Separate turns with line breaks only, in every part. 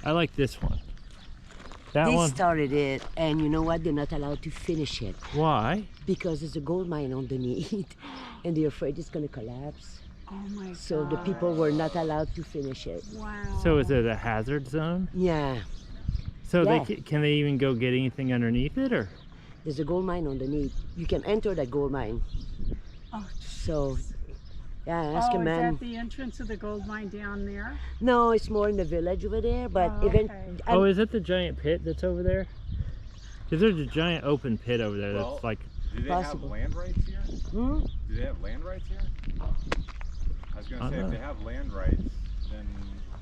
I like this one. That
They
one.
started it, and you know what? They're not allowed to finish it
Why?
because there's a gold mine underneath, and they're afraid it's going to collapse.
Oh my god.
So the people were not allowed to finish it.
Wow.
So is it a hazard zone?
Yeah.
So
Yeah.
can they even go get anything underneath it, or?
There's a gold mine underneath. You can enter that gold mine.
Oh,
So, yeah, ask a
is
man.
that the entrance of the gold mine down there?
No, it's more in the village over there, but
Oh,
even.
okay.
Oh, is it the giant pit that's over there? Because there's a giant open pit over there that's like.
Do they
Possible.
have land rights here?
Hmm?
Do they have land rights here? I was going to say, if they have land rights, then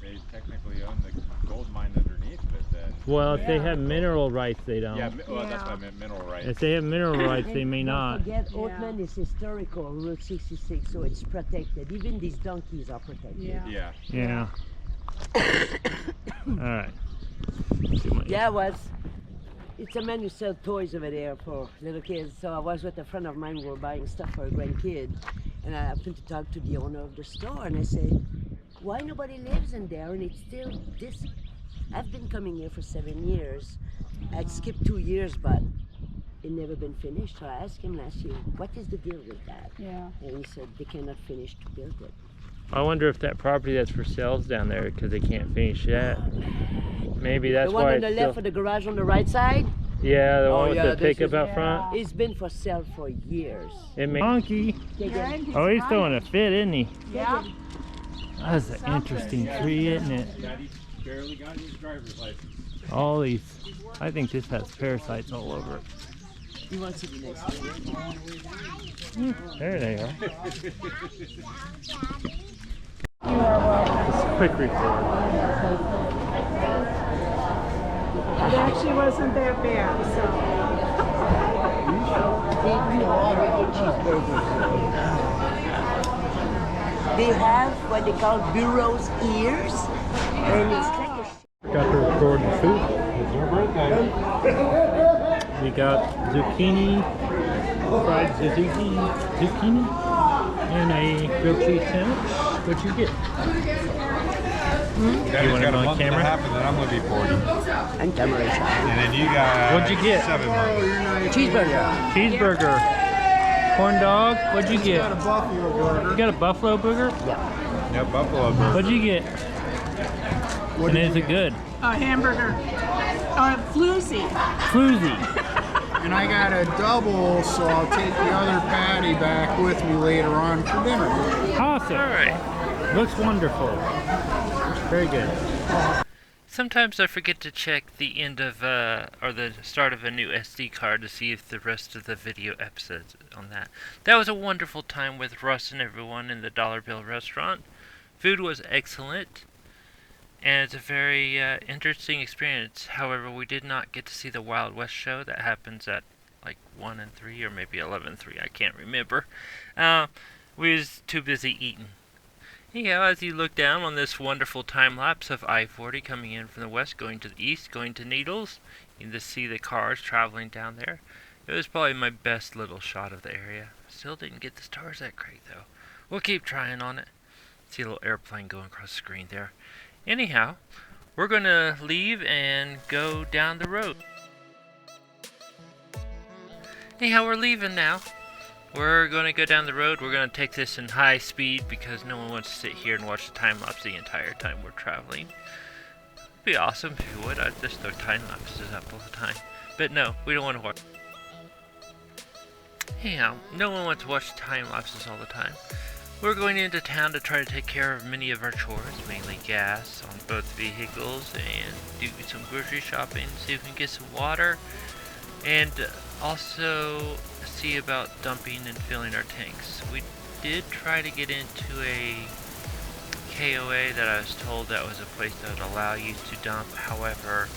they technically own the gold mine underneath it. Then.
Well, if they
Yeah.
have mineral rights, they don't.
Yeah, well, that's
Yeah.
what I meant, mineral rights.
If they have mineral rights, they may
Don't
not.
forget,
Yeah.
Oatland is historical, Route 66, so it's protected. Even these donkeys are protected.
Yeah.
Yeah.
Yeah. All right.
Yeah, it's a man who sells toys over there for little kids. So I was with a friend of mine, we were buying stuff for a grandkid. And I happened to talk to the owner of the store, and I said, why nobody lives in there? And it's still this. I've been coming here for 7 years. I'd skipped 2 years, but it never been finished. So I asked him last year, what is the deal with that?
Yeah.
And he said they cannot finish to build it.
I wonder if that property that's for sale is down there because they can't finish that. Maybe that's
The one
why
on the
it's
left
still.
of the garage on the right side,
Yeah, the
Oh,
one with
yeah,
the
this
pickup
is-
out front.
it's been for sale for years.
It may. Monkey.
Take
You're
it.
in his
Oh, he's
front.
throwing a fit, isn't he?
Yeah.
That's an interesting tree, isn't it?
Daddy barely got his driver's license.
All these. I think this has parasites all over it.
You want to see the next one?
There they are.
You are welcome.
Just a quick report.
It actually wasn't that bad, so.
They have what they call burro's ears, and it's like a
Got to record the food. We got zucchini, fried zucchini, and a grilled cheese sandwich. What'd you get?
Daddy's
wanna
got
go
a
on
month
camera?
and a half, and then I'm going to be 40.
and tamarind sauce.
And then you got
What'd you get?
7 months.
Cheeseburger.
Cheeseburger, corn dog. What'd you get?
Buffalo burger.
You got a buffalo burger?
Yeah, buffalo burger.
What'd you get? And is it good?
A hamburger. Floozy.
Floozy.
And I got a double, so I'll take the other patty back with me later on for dinner.
Awesome. All right. Looks wonderful. Very good. Sometimes I forget to check the end of, or the start of a new SD card to see if the rest of the video episodes on that. That was a wonderful time with Russ and everyone in the Dollar Bill restaurant. Food was excellent, and it's a very interesting experience. However, we did not get to see the Wild West show that happens at like 1 and 3 or maybe 11:03. I can't remember. We was too busy eating. Anyhow, as you look down on this wonderful time lapse of I-40 coming in from the west, going to the east, going to Needles, you can just see the cars traveling down there. It was probably my best little shot of the area. Still didn't get the stars that great though. We'll keep trying on it. See a little airplane going across the screen there. Anyhow, we're going to leave and go down the road. Anyhow, we're leaving now. We're going to go down the road. We're going to take this in high speed because no one wants to sit here and watch the time lapse the entire time we're traveling. It'd be awesome if you would. I'd just throw time lapses up all the time. But no, we don't want to watch. Anyhow, no one wants to watch time lapses all the time. We're going into town to try to take care of many of our chores, mainly gas on both vehicles, and do some grocery shopping, see if we can get some water, and also see about dumping and filling our tanks. We did try to get into a KOA that I was told that was a place that would allow you to dump. However,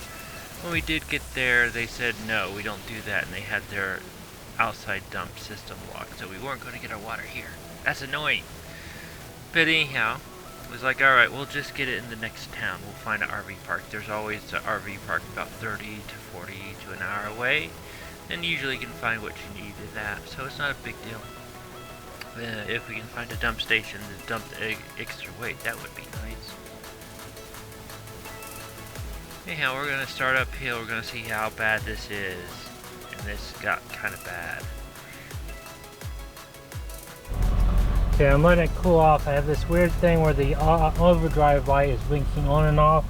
when we did get there, they said no, we don't do that, and they had their outside dump system locked, so we weren't going to get our water here. That's annoying. But anyhow, it was like, alright, we'll just get it in the next town. We'll find an RV park. There's always an RV park about 30 to 40 to an hour away, and usually you can find what you need in that, so it's not a big deal. If we can find a dump station to dump the extra weight, that would be nice. Anyhow, we're gonna start uphill. We're gonna see how bad this is. And this got kind of bad.
Okay, I'm letting it cool off. I have this weird thing where the overdrive light is blinking on and off.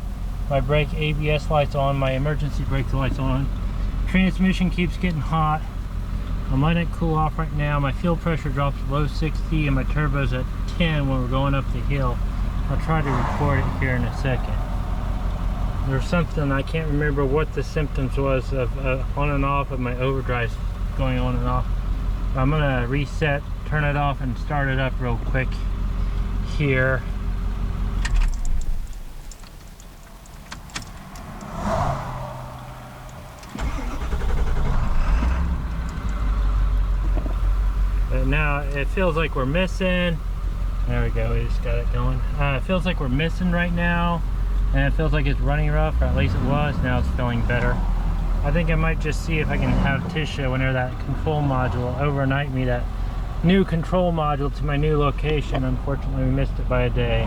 My brake ABS light's on, my emergency brake light's on. Transmission keeps getting hot. I'm letting it cool off right now. My fuel pressure drops below 60 and my turbo's at 10 when we're going up the hill. I'll try to record it here in a second. There's something, I can't remember what the symptoms was of on and off of my overdrive going on and off. I'm gonna reset, turn it off and start it up real quick here. But now it feels like we're missing. There we go, we just got it going. It feels like we're missing right now, and it feels like it's running rough, or at least it was. Now it's feeling better. I think I might just see if I can have Tisha, whenever that control module, overnight me that new control module to my new location. Unfortunately, we missed it by a day.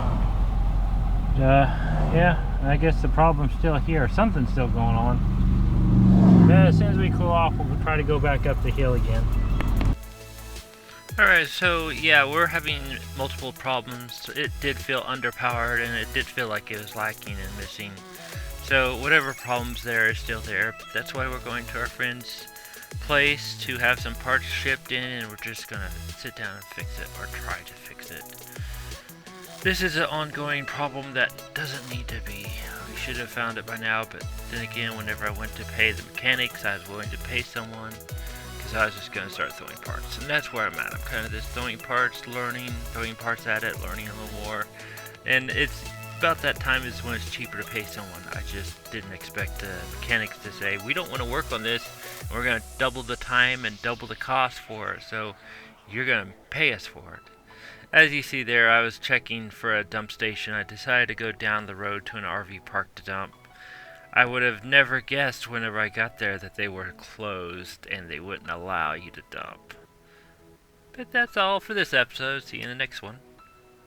Yeah, I guess the problem's still here. Something's still going on. Then as soon as we cool off, we'll try to go back up the hill again.
Alright, so yeah, we're having multiple problems. It did feel underpowered and it did feel like it was lacking and missing. So whatever problem's there is still there. But that's why we're going to our friend's place to have some parts shipped in, and we're just gonna sit down and fix it, or try to fix it. This is an ongoing problem that doesn't need to be. We should have found it by now, but then again, whenever I went to pay the mechanics, I was willing to pay someone. I was just going to start throwing parts, and that's where I'm at. I'm kind of just throwing parts, learning, throwing parts at it, learning a little more, and it's about that time is when it's cheaper to pay someone. I just didn't expect the mechanics to say, we don't want to work on this, and we're going to double the time and double the cost for it, so you're going to pay us for it. As you see there, I was checking for a dump station. I decided to go down the road to an RV park to dump. I would have never guessed whenever I got there that they were closed and they wouldn't allow you to dump. But that's all for this episode. See you in the next one.